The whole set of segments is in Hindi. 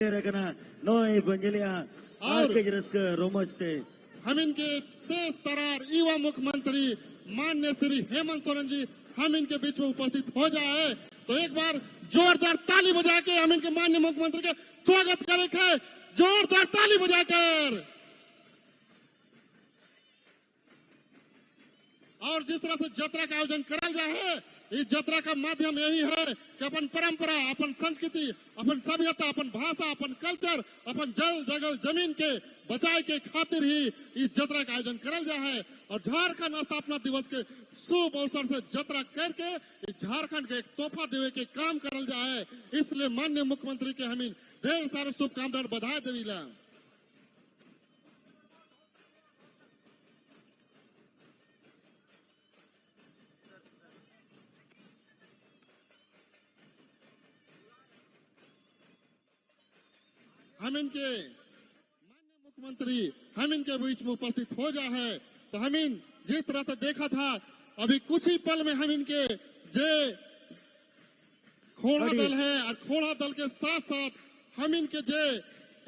Rekana Noi Bangelia Arkejiska Romaste हम इनके तेज तरार युवा मुख्यमंत्री माननीय श्री हेमंत सोरेन जी हम इनके बीच में उपस्थित हो जाए तो एक बार जोरदार ताली बजा के हम इनके माननीय मुख्यमंत्री का स्वागत करेंगे। जोरदार ताली बजाकर। और जिस तरह से यात्रा का आयोजन करा जाए इस यात्रा का माध्यम यही है कि अपन परंपरा, अपन संस्कृति, अपन सभ्यता, अपन भाषा, अपन कल्चर, अपन जल जगल जमीन के बचाए के खातिर ही इस यात्रा का आयोजन करल जाए। और झारखंड स्थापना दिवस के शुभ अवसर से यात्रा करके झारखंड के एक तोहफा देवे के काम करल जाए। इसलिए माननीय मुख्यमंत्री के हम ढेर सारे शुभकामना बधाई देविला। हम इनके माननीय मुख्यमंत्री हम इनके बीच में उपस्थित हो जाए है तो हम इन जिस तरह से देखा था अभी कुछ ही पल में हम इनके जे खोड़ा दल है और खोड़ा दल के साथ साथ हम इनके जे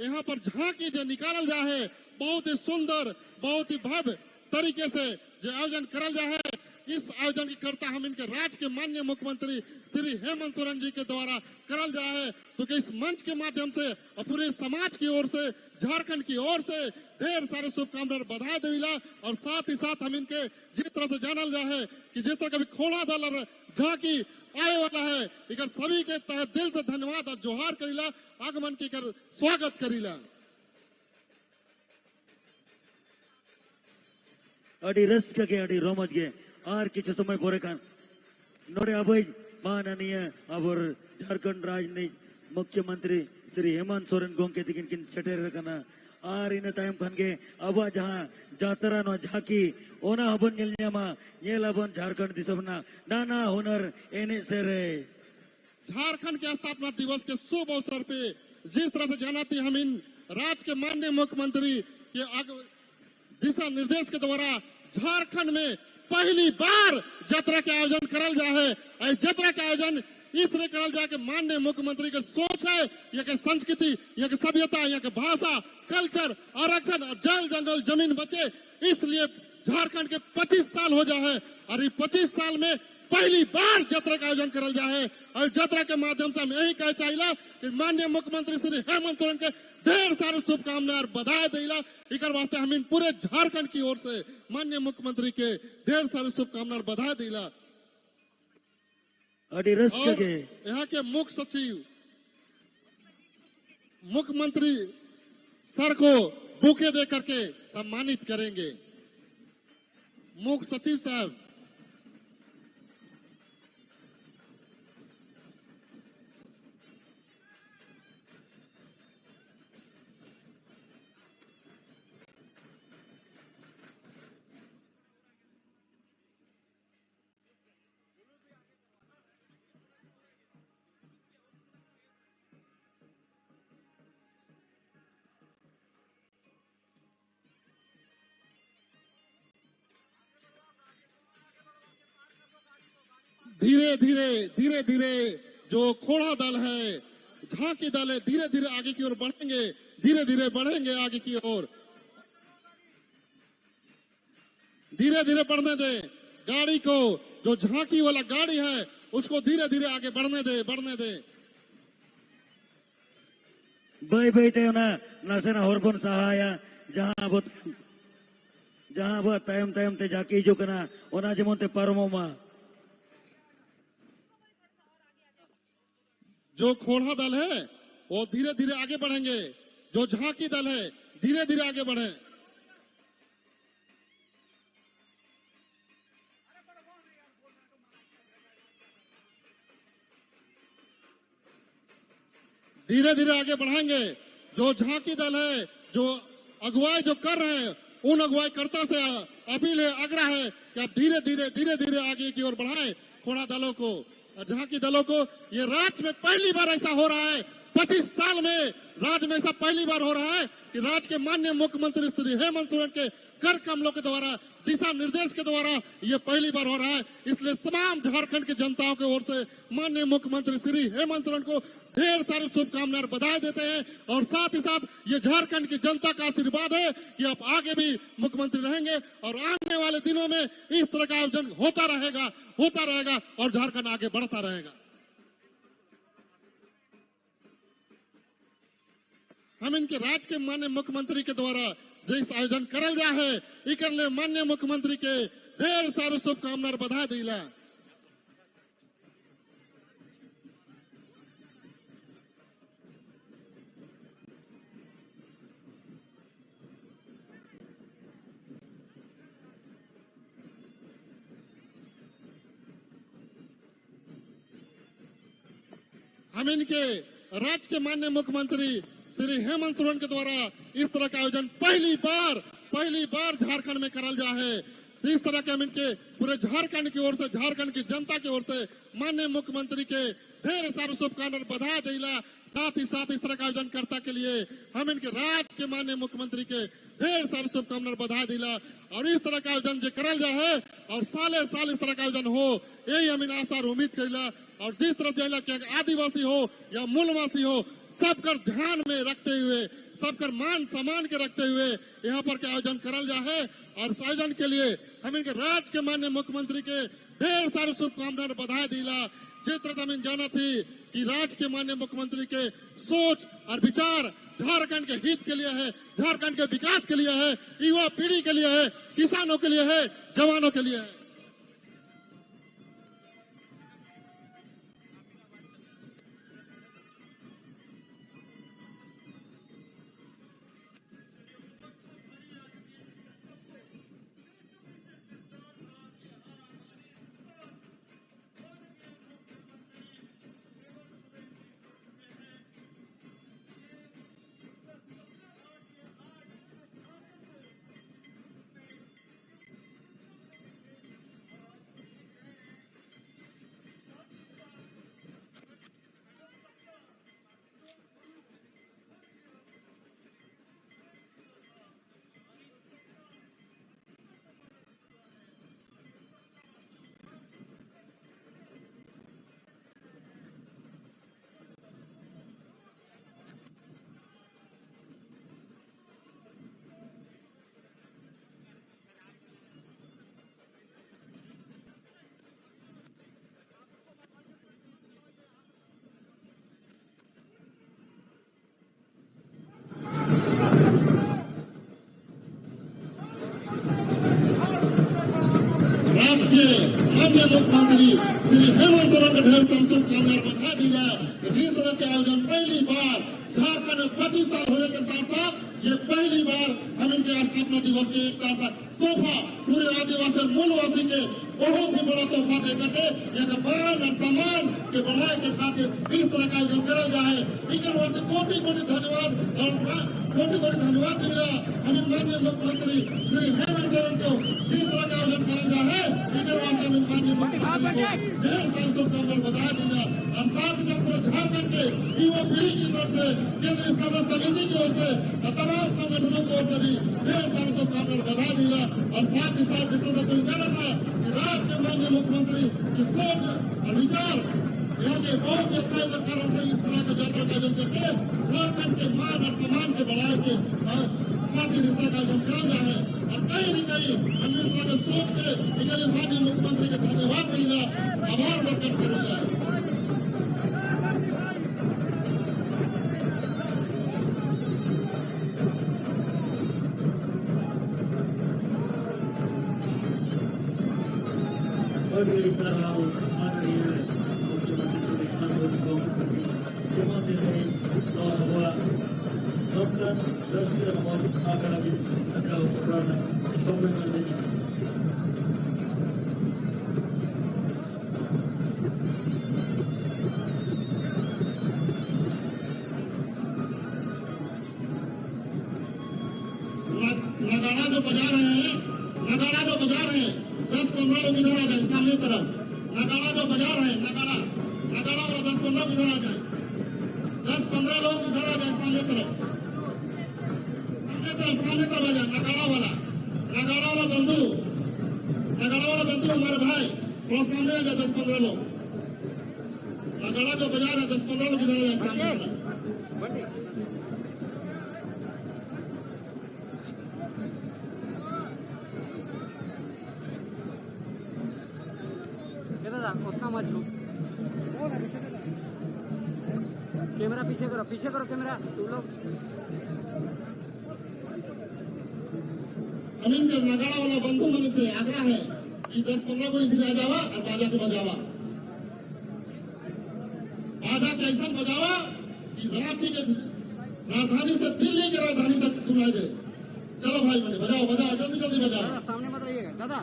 यहाँ पर झांकी जो निकाल जा है बहुत ही सुंदर, बहुत ही भव्य तरीके से जो आयोजन करल जा है। इस आयोजन की करता हम इनके राज्य के माननीय मुख्यमंत्री श्री हेमंत सोरेन जी के द्वारा करल जा है। तो इस मंच के माध्यम से और पूरे समाज की ओर से, झारखंड की ओर से ढेर सारे शुभकामना बधाई देविला। और साथ ही साथ हम इनके जिस तरह से जानल जा है कि जिस तरह कभी खोड़ा दल और झांकी आए वाला है इकर सभी के तहे दिल से धन्यवाद और जोहार करीला, आगमन की कर स्वागत करीला। अड़ी रस के अड़ी रोमज के और किसी समय पोरे कान नोड़े अभय माननीय अबर झारखंड राज्य मुख्यमंत्री श्री हेमंत सोरेन गोंके दिकिन किन चटेर रखना और इन टाइम खान के अब जहाँ जातरा नो झाकी ओना हबन मा येल हबन झारखंड दिसबना नाना हुनर एने सेरे। झारखंड के स्थापना दिवस के शुभ अवसर पे जिस तरह से जानाती हम इन राज्य के माननीय मुख्यमंत्री के दिशा निर्देश के द्वारा झारखंड में पहली बार यात्रा के आयोजन करल जा है। और यात्रा का आयोजन इसलिए करल जा के माननीय मुख्यमंत्री के सोच है यहाँ के संस्कृति, यहाँ के सभ्यता, यहाँ के भाषा, कल्चर, आरक्षण और जल जंगल जमीन बचे। इसलिए झारखंड के 25 साल हो जाए और 25 साल में पहली बार यात्रा का आयोजन करल जा है। और यात्रा के माध्यम से हम यही कह चाहिए कि माननीय मुख्यमंत्री श्री हेमंत सोरेन के ढेर सारे शुभकामना और बधाई देला। इकर वास्ते हम इन पूरे झारखंड की ओर से माननीय मुख्यमंत्री के ढेर सारे शुभकामना और बधाई देला। और यहाँ के मुख्य सचिव मुख्यमंत्री सर को बुके दे करके सम्मानित करेंगे। मुख्य सचिव साहब धीरे धीरे जो खोड़ा दल है, झांकी दल है, धीरे धीरे आगे की ओर बढ़ेंगे, धीरे धीरे बढ़ेंगे आगे की ओर। धीरे धीरे बढ़ने दे गाड़ी को, जो झांकी वाला गाड़ी है उसको धीरे धीरे आगे बढ़ने दे भाई ते ना नसेना होरबन सहाया जहां अब टाइम ते जाके जो कना ओना जेमन ते परमो मा जो खोड़ा दल है वो धीरे धीरे आगे बढ़ेंगे, जो झांकी दल है धीरे धीरे आगे बढ़े। धीरे धीरे आगे बढ़ाएंगे। जो झांकी दल है, जो अगुवाई जो कर रहे हैं उन अगुवाई कर्ता से अपील है, आग्रह है कि आप धीरे धीरे आगे की ओर बढ़ाएं खोड़ा दलों को, झांकी दलों को। ये राज्य में पहली बार ऐसा हो रहा है 25 साल में राज्य में ऐसा पहली बार हो रहा है कि राज्य के माननीय मुख्यमंत्री श्री हेमंत सोरेन के कर कमलों के द्वारा, दिशा निर्देश के द्वारा ये पहली बार हो रहा है। इसलिए तमाम झारखंड की जनताओं की ओर से माननीय मुख्यमंत्री श्री हेमंत सोरेन को ढेर सारी शुभकामनाएं बधाई देते हैं। और साथ ही साथ ये झारखंड की जनता का आशीर्वाद है कि आप आगे भी मुख्यमंत्री रहेंगे और आने वाले दिनों में इस तरह का आयोजन होता रहेगा और झारखंड आगे बढ़ता रहेगा। हम इनके राज्य के माननीय मुख्यमंत्री के द्वारा जिस आयोजन करल जा है, इकर ले माननीय मुख्यमंत्री के ढेर सारी शुभकामनाएं बधाई दिला। हम इनके राज्य के माननीय मुख्यमंत्री श्री हेमंत सोरेन के द्वारा इस तरह का आयोजन पहली बार झारखंड में करल जा है। इस तरह के हम इनके पूरे झारखंड की ओर से, झारखंड की जनता की ओर से माननीय मुख्यमंत्री के ढेर सारे शुभकामनाएं बधाई दिला। साथ ही साथ इस तरह का आयोजन करता के लिए हम इनके राज्य के माननीय मुख्यमंत्री के ढेर सारे शुभकामनाएं बधाई दिला। और इस तरह का आयोजन जो करल जा है और साले साल इस तरह का आयोजन हो, यही हम इन आशा और उम्मीद करिला। और जिस तरह जिला के आदिवासी हो या मूलवासी हो, सबकर ध्यान में रखते हुए, सबकर मान सम्मान के रखते हुए यहाँ पर के आयोजन करल जा है। और इस आयोजन के लिए हम इनके राज्य के माननीय मुख्यमंत्री के ढेर सारे शुभकामनाएं बधाई दिला। जिस तरह हम जाना थी कि राज्य के माननीय मुख्यमंत्री के सोच और विचार झारखंड के हित के लिए है, झारखंड के विकास के लिए है, युवा पीढ़ी के लिए है, किसानों के लिए है, जवानों के लिए है। के माननीय मुख्यमंत्री श्री हेमंत सोरेन के ढेर सारी शुभकामनाएं बधाई दिला। जिस तरह के आयोजन पहली बार झारखंड में 25 साल होने के साथ साथ ये पहली बार हम इनके स्थापना दिवस के एक तरह से तोहफा पूरे आदिवासी मूलवासी के बहुत ही बड़ा तोहफा देकर के मान और सम्मान के बढ़ाए के खातिर इस तरह का आयोजन करा जाए। इनके वास्ते कोटि कोटि धन्यवाद और कोटि कोटि धन्यवाद दिला। हम माननीय मुख्यमंत्री श्री हेमंत सोरेन को इस तरह का आयोजन करा जाए, इनके वास्ते हम माननीय मुख्यमंत्री को ढेर सारी शुभकामनाएं बधाई दिला। और साथ ही पूरे झारखंड के युवा पीढ़ी की तरफ से, केंद्रीय शासन समिति की ओर से, तमाम संगठनों की ओर से भी ढेर सारी शुभकामनाएं बधाई दिला। और साथ ही साथ जिस तरह से कहना था कि राज्य के माननीय मुख्यमंत्री की सोच और विचार यहाँ के बहुत ही अच्छा कारण से इस तरह का यात्रा का आयोजन करके झारखंड के मान और सम्मान के बढ़ाए के खातिर इस तरह का आयोजन करा जा है। और कहीं न कहीं हम इस तरह के सोच के इनके माननीय मुख्यमंत्री के धन्यवाद देगा, आभार व्यक्त करेगा। नगाड़ा जो बजा रहे हैं, 10-15 लोग इधर आ जाए सामने तरफ। नगाड़ा जो बजा रहे हैं, नगाड़ा वाला 10-15 इधर आ जाए। 10-15 15 लोग इधर आ जाए सामने तरफ आ जाए। नगाड़ा वाला बंधु हमारे भाई थोड़ा सामने आ जाए। 10-15 लोग नगाड़ा जो बजा रहे 10-15 लोग इधर आ जाए सामने तरफ। उतना मत लो। कैमरा पीछे करो कैमरा तू लोग। अमीन के नगाड़ा वाला बंधु मन से आग्रह है कि 10-15 को इधर आ जावा और बाजा के बजावा। बाजा के ऐसा बजावा कि रांची के राजधानी से दिल्ली की राजधानी तक सुनाई दे। चलो भाई बने बजाओ जल्दी बजाओ। दादा सामने मत रहिएगा दादा,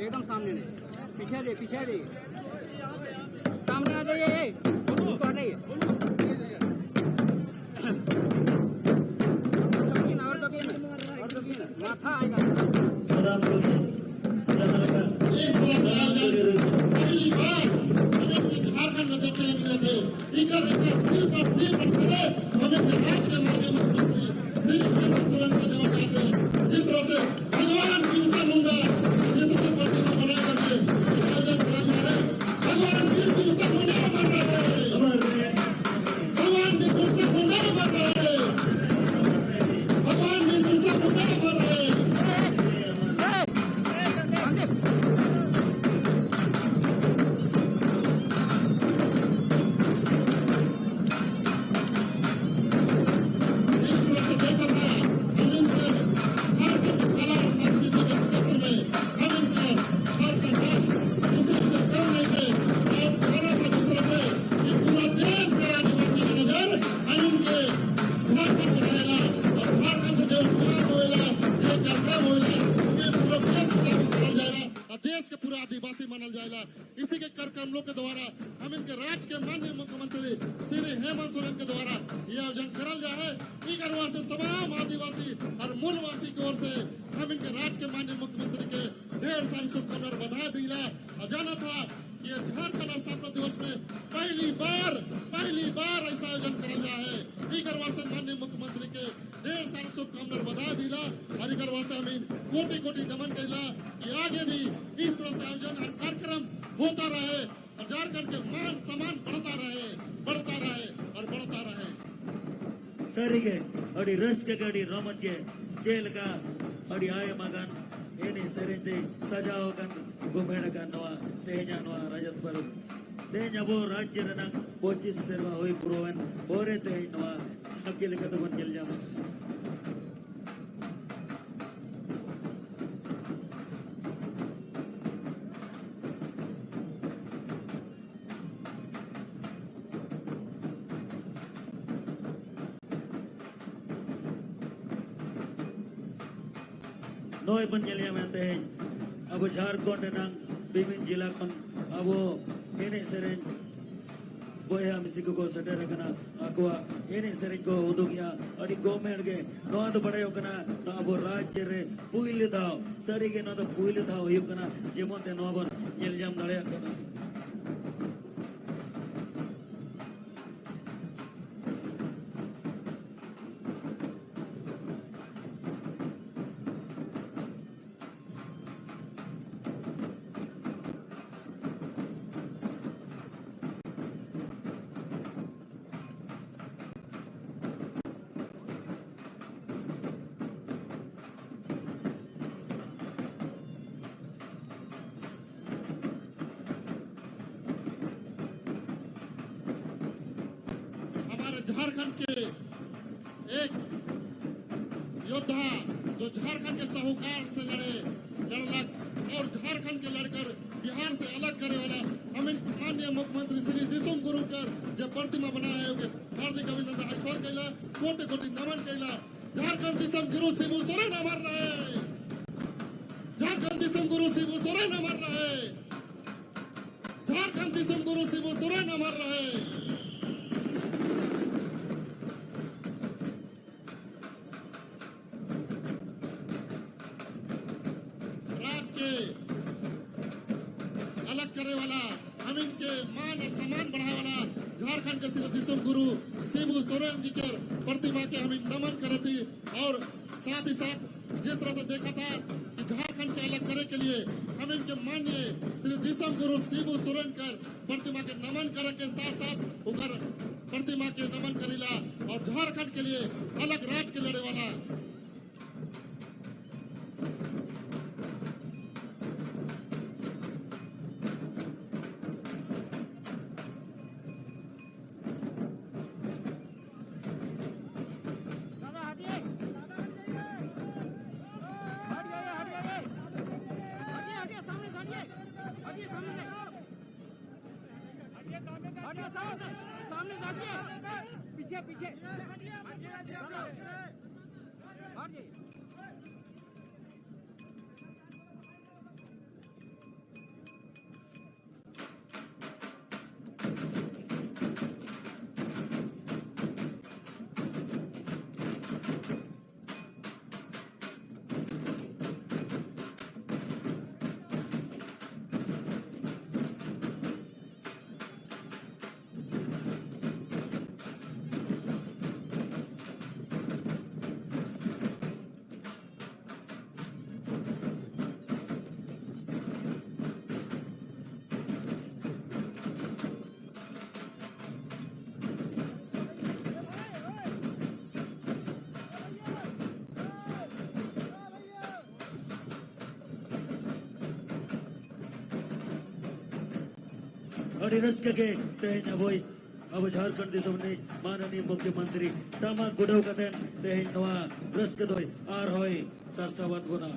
एकदम सामने नहीं, पीछे दे सामने आ जाइए। माथा आएगा। सलाम पहली बार झारखंड में देखने मिले थे। इनका सिर पर चले हमें राज के माध्यम मुख्यमंत्री श्री हेमंत सोरेन को देना चाहते हैं। इस तरह से भगवान बिरसा मुंडा जैसे प्रतिमा बनाए करके आयोजन करा जा रहे। भगवान बिरसा मुंडा बन रहे हैं। भगवान बिरसा मुंडा बन रहे हैं। भगवान बिरसा मुंडा बन रहे हैं। देश के पूरा आदिवासी मानल जाएगा। इसी के कार्यक्रमों के द्वारा हम इनके राज्य के माननीय मुख्यमंत्री श्री हेमंत सोरेन के द्वारा यह आयोजन करल जाए। इकर वास्ते तमाम आदिवासी और मूलवासी की ओर से हम इनके राज्य के माननीय मुख्यमंत्री के ढेर सारी शुभकामनाएं बधाई दिला। और जाना था कि झारखंड स्थापना दिवस में पहली बार ऐसा आयोजन करल जाए। इकर वास्ते माननीय मुख्यमंत्री के ढेर सारी शुभकामनाएं बधाई दिला। और इकर वास्ते हम कोटि नमन कैला कि आगे भी इस तरह से आयोजन और कार्यक्रम होता रहे और झारखंड के मान सम्मान बढ़ता रहे। ಸರಿಗೆ ಅಡಿ ರಸ್ಗೆ ಗಡಿ ರೋಮನ್ಗೆ ಜೇಲ್ಗ ಅಡಿ ಆಯ ಮಗನ್ ಏನಿ ಸರಿಂತೆ ಸಜಾವ ಕನ್ ಗುಮೇಡ ಕನ್ನವ ತೇಜಾನವ ರಜತ್ ಪರು ತೇಜಬೋ ರಾಜ್ಯ ರನ ಕೋಚಿಸ್ ಸರ್ವ ಹೋಯ್ ಪ್ರೋವನ್ ಓರೆ ತೇಜನವ ಹಕ್ಕಿಲ ಕತ ಬನ್ ಗೆಲ್ Jama Noy pun jelia mente abu Jharkhand nang bimin jila kon abu ini sering boya misiko ko sadara kana akwa ini sering ko udugya adi government ge no adu badayo kana no abu rajya re puil dao sari ge no adu puil dao hiu kana jemon te no abu jeljam dalaya kana Jharkhand के एक योद्धा जो झारखंड के साहूकार से लड़लक और झारखंड के लड़कर बिहार से अलग करे वाला हम माननीय मुख्यमंत्री श्री दिसुम गुरुकर जब प्रतिमा बनाए हार्दिक अभिनंदन ऐसा कैला कोटि नमन कैला। झारखंड दिसम गुरु शिबू सोरेन अमर रहे। झारखंड दिसम गुरु शिबू सोरेन अमर रहे। झारखंड दिसम गुरु शिबू सोरेन अमर रहे। अलग करे वाला हम इनके मान और सम्मान बढ़ाए वाला झारखंड के श्री दिसम गुरु शिबू सोरेन जी के प्रतिमा के हम नमन करे थी। और साथ ही साथ जिस तरह से देखा था कि झारखंड के अलग करे के लिए हम इनके माननीय श्री दिसम गुरु शिबू सोरेन कर प्रतिमा के नमन करे के साथ साथ उकर प्रतिमा के नमन करेला और झारखंड के लिए अलग राज के लड़े वाला दादा हटिए हटिए सामने से हटिए सामने से सामने से हटिए पीछे पीछे हटिए और रस्क के तेहन अबोई अब झारखंड दिसम ने माननीय मुख्यमंत्री टामा गुडव कतेन तेहन नवा रस्क दोय आर होय सरसावत गुना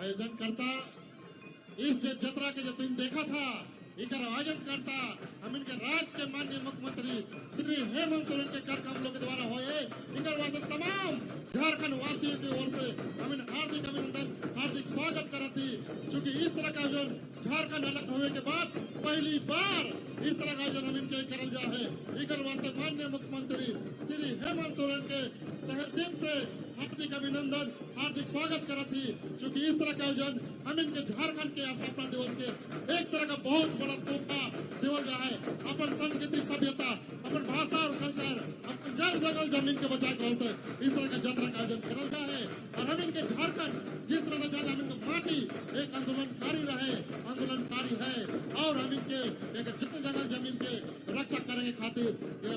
आयोजन करता इस जत्रा के जो तुम देखा था इकर आयोजन करता हम इनके राज्य के माननीय मुख्यमंत्री श्री हेमंत सोरेन के कार्यक्रम लोग के द्वारा हुए इकर वास्ते तमाम झारखंड वासियों की ओर से हम इन हार्दिक अभिनंदन हार्दिक स्वागत करती क्योंकि इस तरह का आयोजन झारखंड अलग होने के बाद पहली बार इस तरह का आयोजन हम इनके करल जा है इकर वास्ते माननीय मुख्यमंत्री श्री हेमंत सोरेन के तहे दिन से हार्दिक अभिनंदन हार्दिक स्वागत करती क्योंकि इस तरह का आयोजन हम इनके झारखंड के स्थापना दिवस के एक तरह का बहुत बड़ा तोहफा देवल जा है अपन संस्कृति सभ्यता अपन भाषा और कल्चर अपन जल जंगल जमीन के बचा के होते इस तरह का यात्रा का आयोजन करल जा है और हम इनके झारखंड जिस तरह का जल हम इनको माटी एक आंदोलनकारी है और हम इनके एक जितने जंगल जमीन के रक्षा करेंगे खातिर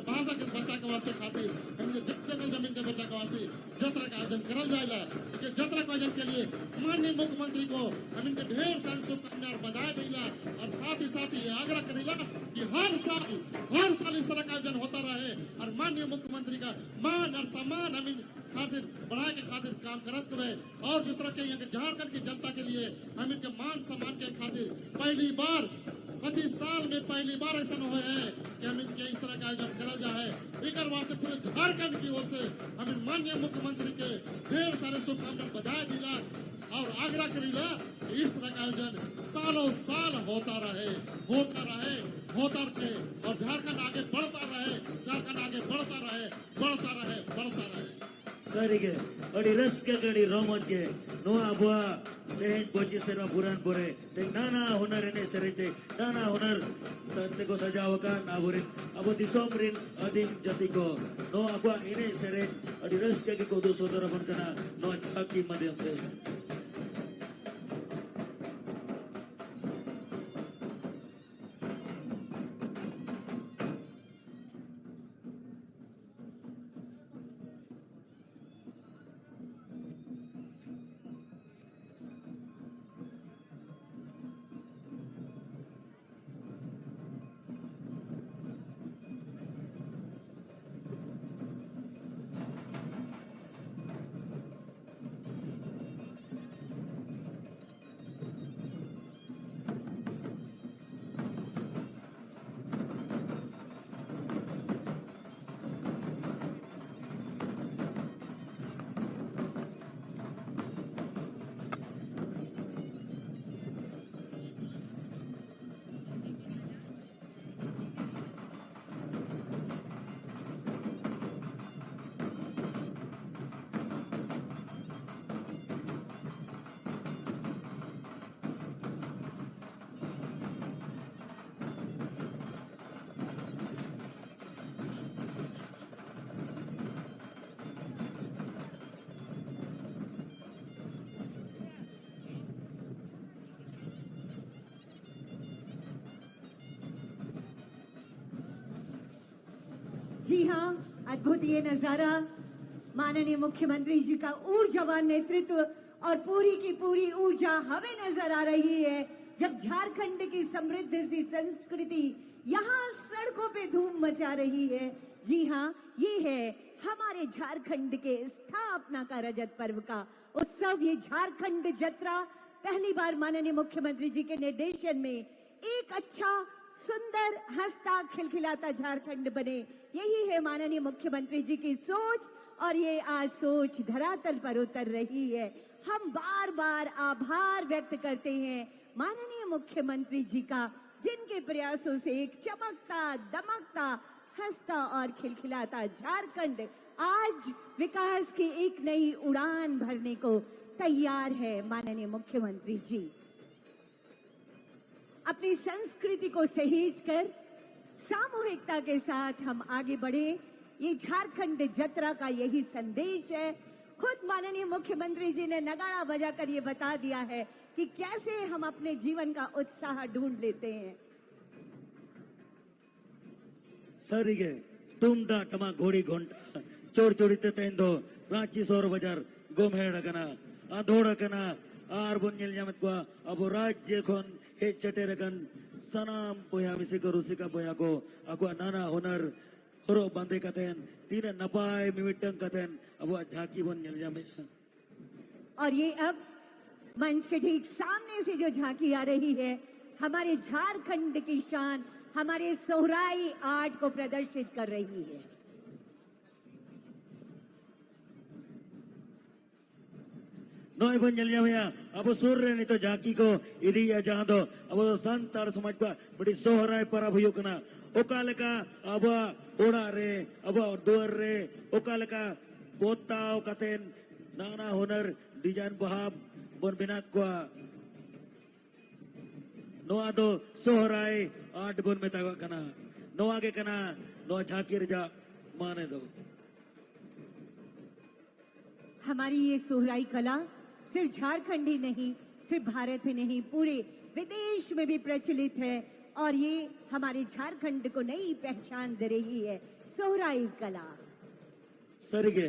भाषा के बचा के वास्ते खातिर हम जितने जंगल जमीन के बचा के वास्ते यात्रा का आयोजन करल जाएगा यात्रा के आयोजन के लिए माननीय मुख्यमंत्री को हम इनके ढेर सारी शुभकामनाएं और बधाई देला और साथ ही ये आग्रह करेला कि हर साल इस तरह का आयोजन होता रहे और माननीय मुख्यमंत्री का मान और सम्मान हम खातिर बढ़ाए के खातिर काम करत रहे और जिस तरह के यहाँ के झारखंड की जनता के लिए हम इनके मान सम्मान के खातिर पहली बार 25 साल में पहली बार ऐसा हुए है कि हम इनके इस तरह का आयोजन करा जा है इकर वास्ते पूरे झारखंड की ओर से हम इन माननीय मुख्यमंत्री के ढेर सारे शुभकामनाएं बधाई दिला और आग्रह करीला कि इस तरह का आयोजन सालों साल होता रहे और झारखंड आगे बढ़ता रहे ಸರಿಗೆ ಅಡಿ ರಸ್ಕ ಗಡಿ ರೋಮನ್ಗೆ ನೋ ಅಬುವ ತೆರೆನ್ ಪೋಚಿ ಸರ್ವ Puran Phule te nana hunarene serite nana hunar teko sajawakan aburin abu disomrin adim jatiko no abua ini seren adi raska ke kodo sodara pun kana no haki madhyam te जी हाँ, अद्भुत ये नजारा माननीय मुख्यमंत्री जी का ऊर्जावान नेतृत्व और पूरी की पूरी ऊर्जा हमें नजर आ रही है जब झारखंड की समृद्ध सी संस्कृति यहाँ सड़कों पे धूम मचा रही है। जी हाँ, ये है हमारे झारखंड के स्थापना का रजत पर्व का उत्सव। ये झारखंड जत्रा पहली बार माननीय मुख्यमंत्री जी के निर्देशन में एक अच्छा सुंदर हंसता खिलखिलाता झारखंड बने, यही है माननीय मुख्यमंत्री जी की सोच और ये आज सोच धरातल पर उतर रही है। हम बार बार आभार व्यक्त करते हैं माननीय मुख्यमंत्री जी का, जिनके प्रयासों से एक चमकता दमकता हंसता और खिलखिलाता झारखंड आज विकास की एक नई उड़ान भरने को तैयार है। माननीय मुख्यमंत्री जी अपनी संस्कृति को सहेज कर सामूहिकता के साथ हम आगे बढ़े, ये झारखंड जत्रा का यही संदेश है। खुद माननीय मुख्यमंत्री जी ने नगाड़ा बजाकर ये बता दिया है कि कैसे हम अपने जीवन का उत्साह ढूंढ लेते हैं। सरिगे तुम दा टमा घोड़ी घंटा चोर चोरीते तेंदो रांची सोर बाजार गोमहेड़ कना आधोड़ कना आर बुन्यल जामत को अब राज्य खोन हे चटे रकन सनाम पोया मिसिको रुसिका पोया को अको नाना हुनर होरो बंदे कतेन तीन नपाय मिमिटंग कतेन अब झाकी बुन्यल जामे और ये अब मंच के ठीक सामने से जो झांकी आ रही है हमारे झारखंड की शान, हमारे सोहराई आर्ट को प्रदर्शित कर रही है। Noy pun nyel nyamnya, abu surre ni to jaki ko ini ya jangan to abu santar समाज का बड़ी सोहराय para भुयो कना ओकालका abu ओड़ा रे abu दोर रे ओकालका पोता ओकातेन नाना हुनर डिजाइन बहाब बन बिनात को नोआ दो सोहराय आर्ट बन में तावा कना नोआ के कना नोआ झाकी रजा माने दो। हमारी ये सोहराई कला सिर्फ झारखंड ही नहीं, सिर्फ भारत ही नहीं, पूरे विदेश में भी प्रचलित है और ये हमारे झारखंड को नई पहचान दे रही है। सोहराई कला सरिगे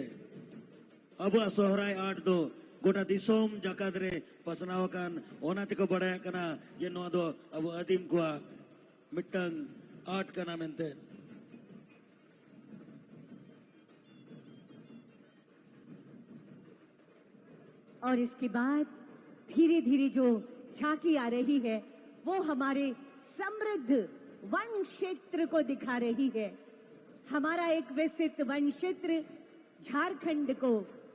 अब सोहराय आर्ट दो गोटा दिसोम जाकादरे पसनावकान ओनाते को बढ़ाया कना ये नो दो अब अदीम को मिट्टंग आर्ट कना मेंते। और इसके बाद धीरे धीरे जो झांकी आ रही है वो हमारे समृद्ध वन क्षेत्र को दिखा रही है। हमारा एक विकसित वन क्षेत्र झारखंड को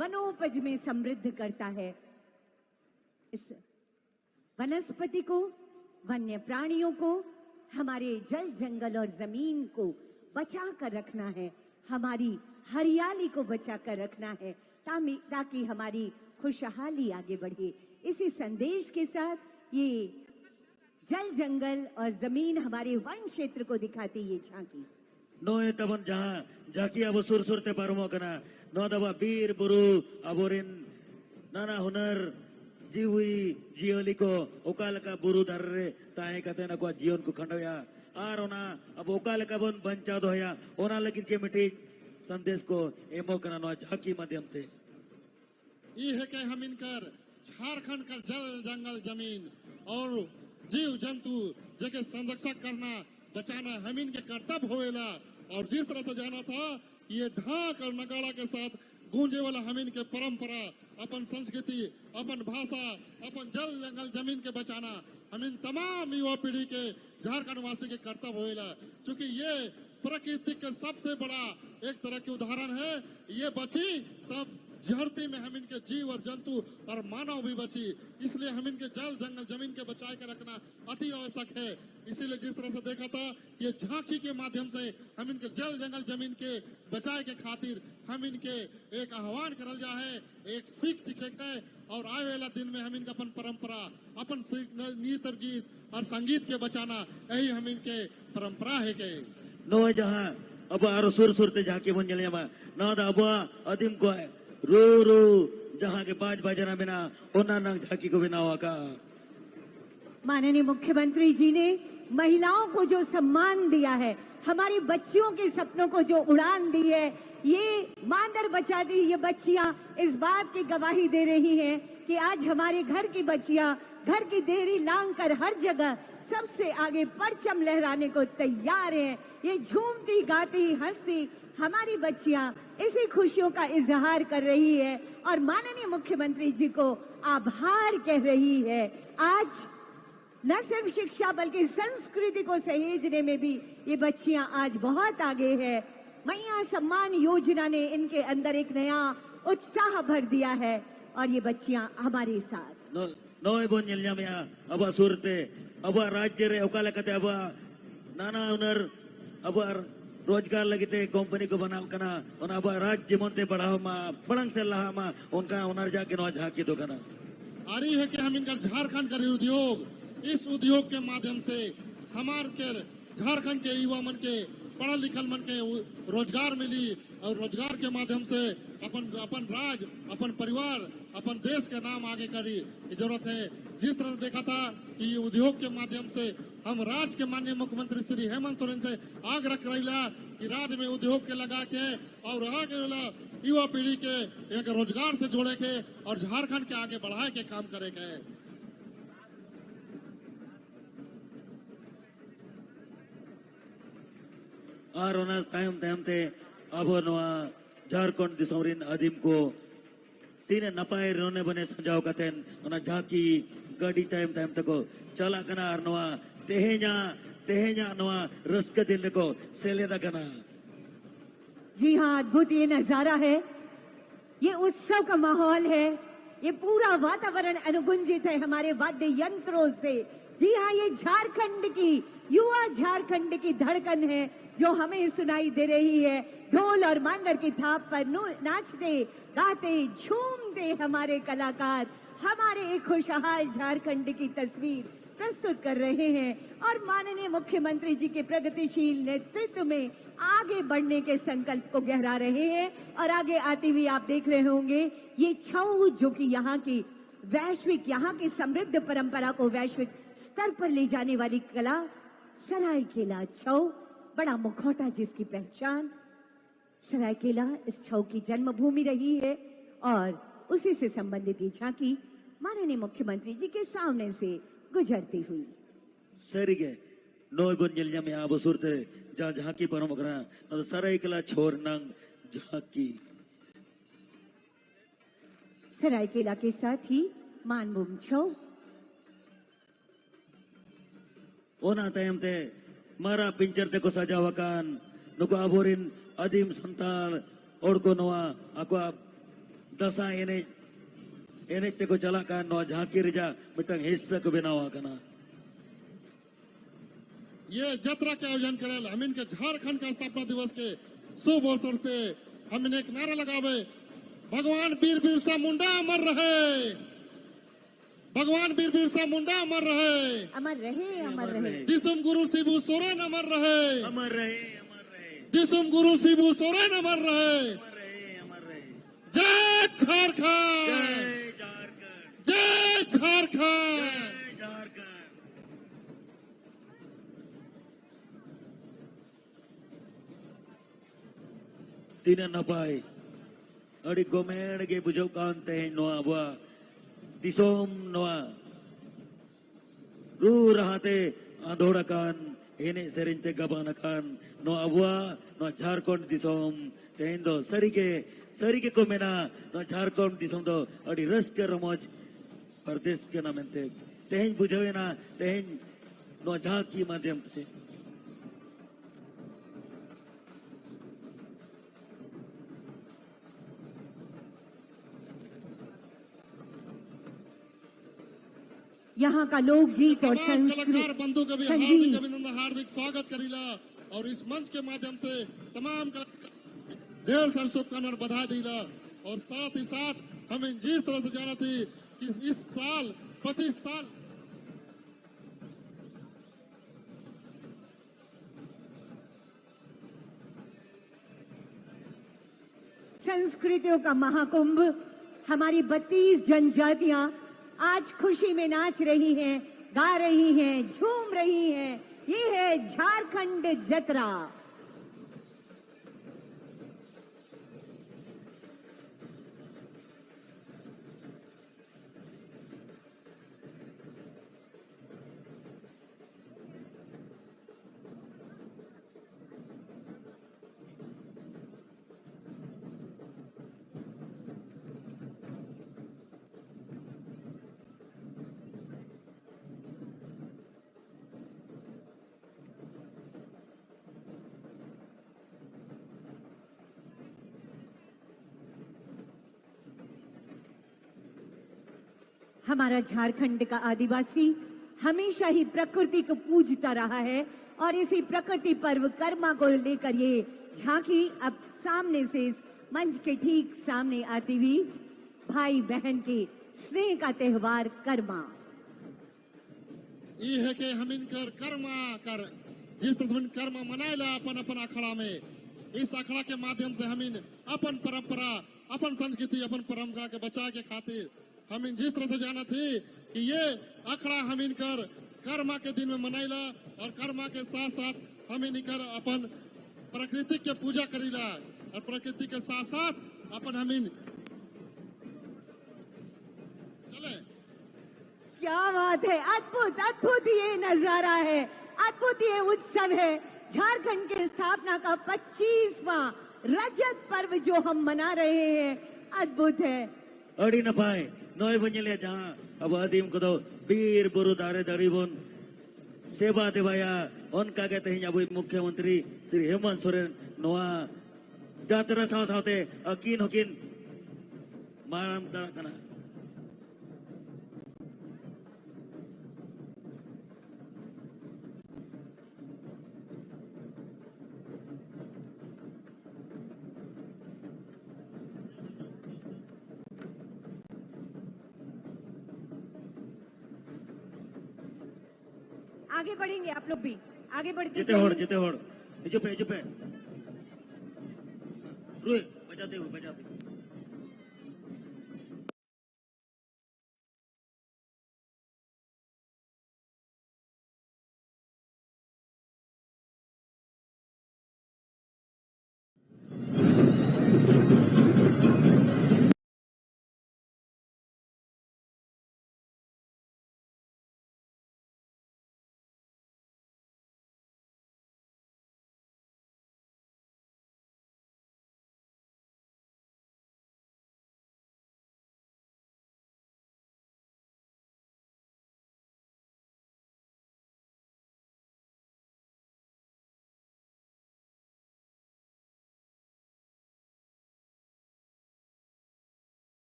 वनोपज में समृद्ध करता है। इस वनस्पति को, वन्य प्राणियों को, हमारे जल जंगल और जमीन को बचा कर रखना है, हमारी हरियाली को बचा कर रखना है ताकि हमारी खुशहाली आगे बढ़े। इसी संदेश के साथ ये जल जंगल और जमीन हमारे वन क्षेत्र को दिखाती ये झांकी। नोए तबन जहाँ जाकी अब सुर सुरते पारुमो कना नो दबा बीर बुरु अबोरिन नाना हुनर जीवी जियोली को ओकाल का बुरु दर्रे ताए कते ना को जीवन को खंडोया आरोना अब ओकाल का बन बंचा दो या ओना लगिन के मिट्टी संदेश को एमो कना नो झांकी माध्यम से ये है कि हम इनकर झारखंड का जल जंगल जमीन और जीव जंतु जगह संरक्षण करना बचाना हम इनके कर्तव्य होएला। और जिस तरह से जाना था ये ढाक और नगाड़ा के साथ गूंजे वाला हम इनके परंपरा, अपन संस्कृति, अपन भाषा, अपन जल जंगल जमीन के बचाना हम इन तमाम युवा पीढ़ी के झारखंड वासी के कर्तव्य होएला। क्योंकि ये प्रकृति के सबसे बड़ा एक तरह के उदाहरण है। ये बची तब धरती में हम इनके जीव और जंतु और मानव भी बची। इसलिए हम इनके जल जंगल जमीन के बचाए के रखना अति आवश्यक है। इसीलिए जिस तरह से देखा था ये झांकी के माध्यम से हम इनके जल जंगल जमीन के बचाए के खातिर हम इनके एक आह्वान करल जा है, एक सीख सीखे है। और आए वाला दिन में हम इनका अपन परंपरा, अपन नृत्य गीत और संगीत के बचाना यही हम इनके परंपरा है के नो जहाँ अब आरो सुर सुरते झांकी बन जले ना दा अब अदीम को रो रो जहाँ के बाज बाजना बिना ओना नंग झांकी को बिना का। माननीय मुख्यमंत्री जी ने महिलाओं को जो सम्मान दिया है, हमारी बच्चियों के सपनों को जो उड़ान दी है, ये मांदर बचा दी, ये बच्चियां इस बात की गवाही दे रही हैं कि आज हमारे घर की बच्चियां घर की देहरी लांग कर हर जगह सबसे आगे परचम लहराने को तैयार हैं। ये झूमती गाती हंसती हमारी बच्चियां इसी खुशियों का इजहार कर रही है और माननीय मुख्यमंत्री जी को आभार कह रही है। आज न सिर्फ शिक्षा बल्कि संस्कृति को सहेजने में भी ये बच्चियां आज बहुत आगे है। मैया सम्मान योजना ने इनके अंदर एक नया उत्साह भर दिया है और ये बच्चियां हमारे साथ नोए bone nyelnya mea aba surte aba राज्य रे ओकाले कते aba नाना हुनर aba रोजगार लगते कंपनी को बनाओ कना और अब राज्य मंत्री बढ़ाओ मा बड़ंग से लहा मा उनका हुनर जाके नो झांकी दो कना। आ रही है कि हम इनका झारखंड का उद्योग, इस उद्योग के माध्यम से हमारे के झारखंड के युवा मन के पढ़ा लिखल मन के रोजगार मिली और रोजगार के माध्यम से अपन राज्य, अपन परिवार, अपन देश का नाम आगे करी की जरूरत है। जिस तरह देखा था कि उद्योग के माध्यम से हम राज्य के माननीय मुख्यमंत्री श्री हेमंत सोरेन से आग्रह करेला कि राज्य में उद्योग के लगा के और आगे युवा पीढ़ी के एक रोजगार से जोड़े के और झारखंड के आगे बढ़ाए के काम करे के। और उन्हें टाइम टाइम ते अब नवा झारखंड दिसमरिन अदीम को तीने नपाए रोने बने सजाव कतेन ओना झाकी गाड़ी टाइम टाइम तको चला कना नवा तेहेኛ नवा रस्क दिन को सेलेदा कना। जी हाँ, अद्भुत ये नजारा है, ये उत्सव का माहौल है, ये पूरा वातावरण अनुगुंजित है हमारे वाद्य यंत्रों से। जी हाँ, ये झारखंड की युवा झारखंड की धड़कन है जो हमें सुनाई दे रही है। ढोल और मांदर की थाप पर नाचते गाते झूमते हमारे कलाकार हमारे खुशहाल झारखंड की तस्वीर प्रस्तुत कर रहे हैं और माननीय मुख्यमंत्री जी के प्रगतिशील नेतृत्व में आगे बढ़ने के संकल्प को गहरा रहे हैं। और आगे आती हुई आप देख रहे होंगे ये छऊ जो कि यहाँ की समृद्ध परंपरा को वैश्विक स्तर पर ले जाने वाली कला सरायकेला छऊ, बड़ा मुखौटा जिसकी पहचान। सरायकेला इस छऊ की जन्मभूमि रही है और उसी से संबंधित ये झांकी माननीय मुख्यमंत्री जी के सामने से गुजरती हुई। सरिगे नोय बन जल जामे आबो सुरते जा झाकी परम करा न सरायकेला छोर नंग झाकी। सरायकेला के साथ ही मानबुम छऊ ओना टाइम ते मारा पिंजर ते को सजावकान नुको आबोरिन अदीम संताल ओड़को नवा आको दसा एने ते को चला का नवा झांकी रिजा मिटंग हिस्सा को बनावा कना। ये यात्रा के आयोजन करेल हम इनके झारखंड का स्थापना दिवस के शुभ अवसर पे हम इन्हें एक नारा लगावे, भगवान वीर बिरसा मुंडा अमर रहे, भगवान वीर बिरसा मुंडा अमर रहे, अमर रहे, अमर रहे। दिसुम गुरु शिबू सोरेन अमर रहे, अमर रहे, अमर रहे, दिसुम गुरु शिबू सोरेन अमर रहे। अमर रहे, अमर रहे। जय झारखंड, जय झारखंड, जय झारखंड। जय झारखंड। तीन नपाय अड़ी गोमेड़ के बुझो कांते नोआ बुआ दिसोम नोआ रू रहते आंधोड़ा कान एने सेरिंते गबाना कान नोआ बुआ नोआ झारखंड दिसोम तेन दो सरी के को मेना नोआ झारखंड दिसोम दो अड़ी रस के रमोज परदेश के नामेंते तेन बुझावे ना तेन नोआ झाकी माध्यम ते। यहाँ का लोकगीत और तमाम कलाकार बंधु का भी हार्दिक संगीत अभिनंदन, हार्दिक स्वागत करीला और इस मंच के माध्यम से तमाम ढेर सारी शुभकामना और बधाई दीला। और साथ ही साथ हमें जिस तरह से जाना थी कि इस साल 25 साल संस्कृतियों का महाकुंभ, हमारी 32 जनजातियां आज खुशी में नाच रही हैं, गा रही हैं, झूम रही हैं। ये है झारखंड जतरा। हमारा झारखंड का आदिवासी हमेशा ही प्रकृति को पूजता रहा है और इसी प्रकृति पर्व कर्मा को लेकर ये झांकी अब सामने से इस मंच के ठीक सामने आती हुई भाई बहन के स्नेह का त्योहार कर्मा। ये है कि हम इनकर कर्मा कर जिस तरह से कर्मा मनाएला अपन अपन अखड़ा में, इस अखड़ा के माध्यम से हम इन अपन परंपरा, अपन संस्कृति, अपन परंपरा के बचा के खातिर हम इन जिस तरह से जाना थी कि ये अखड़ा हम इनकर कर्मा के दिन में मनाइला और कर्मा के साथ साथ हम इनकर अपन प्रकृति के पूजा करीला और प्रकृति के साथ साथ अपन हम इन चले। क्या बात है, अद्भुत अद्भुत ये नजारा है, अद्भुत ये उत्सव है। झारखंड के स्थापना का 25वां रजत पर्व जो हम मना रहे हैं, अद्भुत है। अड़ी नपाय नय बन ले जहां अब आदिम को दो बीर बुरु दारे दाड़ी बन सेवा देवाया उनका के तेज अब मुख्यमंत्री श्री हेमंत सोरेन नवा जातरा साव सावते अकिन हकिन माराम तड़ा कना आगे बढ़ेंगे आप लोग भी आगे बढ़ते जिते जाइए। होड़ हिजो पे रुए बजाते हुए